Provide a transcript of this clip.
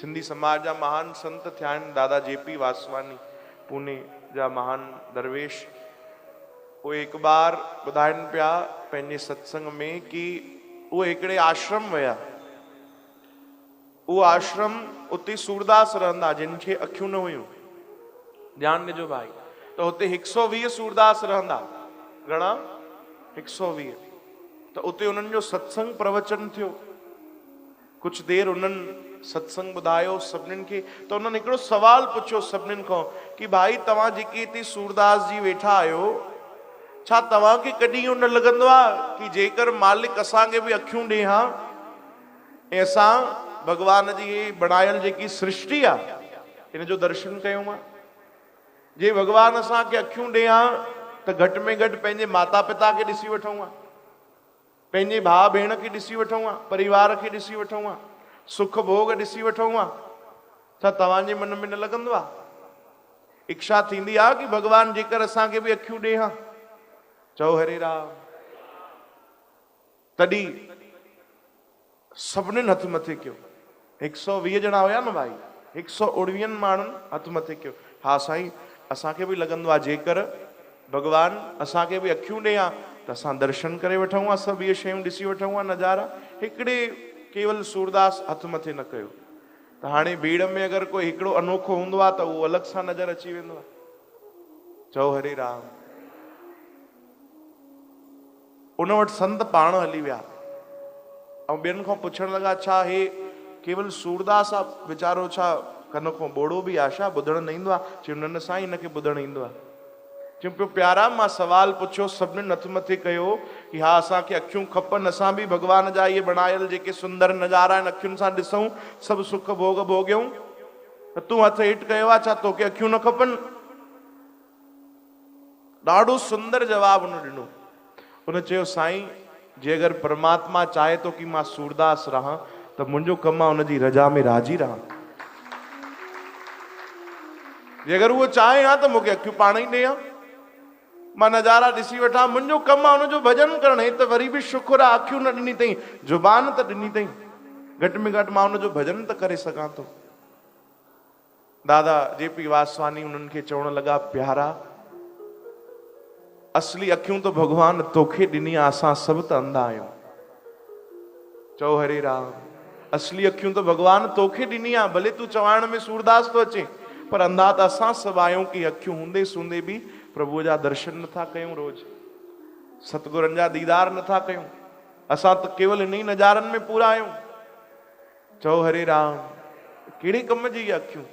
सिंधी समाज जा महान संत थिया आहिनि दादा जेपी वासवानी, पुणे जा महान दरवेश। वो एक बार ॿुधाइनि पिया पंहिंजे सत्संग में कि वो हिकिड़े आश्रम विया। वो आश्रम उते सूरदास रहंदा जिनखे अखियूं न हुयूं, ध्यान ॾिजो भाई। तो उते 120 सूरदास रहंदा। घणा? 120। तो उते उन्हनि जो सत्संग प्रवचन थियो। कुछ देर उन्हनि सत्संग ॿुधायो सभिनीनि खे। तो उन्हनि हिकिड़ो सवाल पुछियो सभिनीनि खां कि भाई तव्हां जेके हिते सूरदास जी वेठा आहियो, छा तव्हांखे कॾहिं इहो न लॻंदो आहे कि जेकर मालिक असांखे बि अखियूं ॾे हा ऐं असां भगवान जी बणायल जेकी सृष्टि आहे इन जो दर्शन कयूं हा? जे भगवान असांखे अखियूं ॾे हा त घटि में घटि पंहिंजे माता पिता खे ॾिसी वठूं हा, पंहिंजे भाउ भेण खे ॾिसी वठूं हा, परिवार खे ॾिसी वठूं हा, सुख भोग ॾिसी वठूं हा। छा तव्हांजे मन में न लॻंदो आहे, इच्छा थींदी आहे कि भगवान जेकर असांखे बि अखियूं ॾे हा? चओ हरे राम। तॾहिं सभिनीनि हथ मथे कयो। 120 ॼणा हुया न भाई, 119 माण्हुनि हथ मथे कयो। हा साईं, असांखे बि लॻंदो आहे जेकर भगवान असांखे बि अखियूं ॾे हा त असां दर्शन करे वठूं हा, सभु इहे शयूं ॾिसी वठूं हा, नज़ारा। हिकिड़े केवल सूरदास हथ मथे न कयो। त हाणे भीड़ में अगरि कोई हिकिड़ो अनोखो हूंदो आहे त उहो अलॻि सां नज़र अची वेंदो आहे। चओ हरे राम। उन वटि संत पाण हली विया ऐं ॿियनि खां पुछण लॻा, छा हे केवल सूरदास आहे वीचारो, छा कन खां ॿोड़ो बि आहे छा, ॿुधणु न ईंदो आहे? चयो न न साईं, हिनखे ॿुधणु ईंदो आहे। चयो पियो प्यारा, मां सवाल पुछियो, सभिनीनि हथ मथे कयो कि हा असांखे अखियूं खपनि, असां बि भगवान जा इहे बणायल जेके सुंदर नज़ारा आहिनि अखियुनि सां ॾिसूं, सभु सुख भोग भोगियूं। त तूं हथ हेठि कयो आहे, छा तोखे अखियूं न खपनि? ॾाढो सुंदर जवाबु उन ॾिनो। उन चयो साईं, जे अगरि परमात्मा चाहे थो कि मां सूरदास रहां त मुंहिंजो कमु आहे उनजी रजा में राज़ी रहां। जे अगरि उहो चाहे हा त मूंखे अखियूं पाण ई ॾे हा, मां नज़ारा ॾिसी वठां, मुंहिंजो कमु आहे उनजो भॼन करणु। त वरी बि शुक्र आहे अखियूं न ॾिनी अथई, ज़ुबान त ॾिनी अथई, घटि में घटि मां उनजो भॼन त करे सघां थो। दादा जेपी वासवानी उन्हनि खे चवण लॻा, प्यारा, असली अखियूं त भगवान तोखे ॾिनी आहे, असां सभु त अंधा आहियूं। चओ हरे राम। असली अखियूं त भगवान तोखे ॾिनी आहे, भले तूं चवाइण में सूरदास थो अचे, पर अंधा त असां सभु आहियूं कि अखियूं हूंदे सूंदे बि प्रभुअ जा दर्शन नथा कयूं, रोज़ सतगुरनि जा दीदार नथा कयूं। असां त केवल इन ई नज़ारनि में पूरा आहियूं। चओ हरे राम। कहिड़े कम जी अखियूं?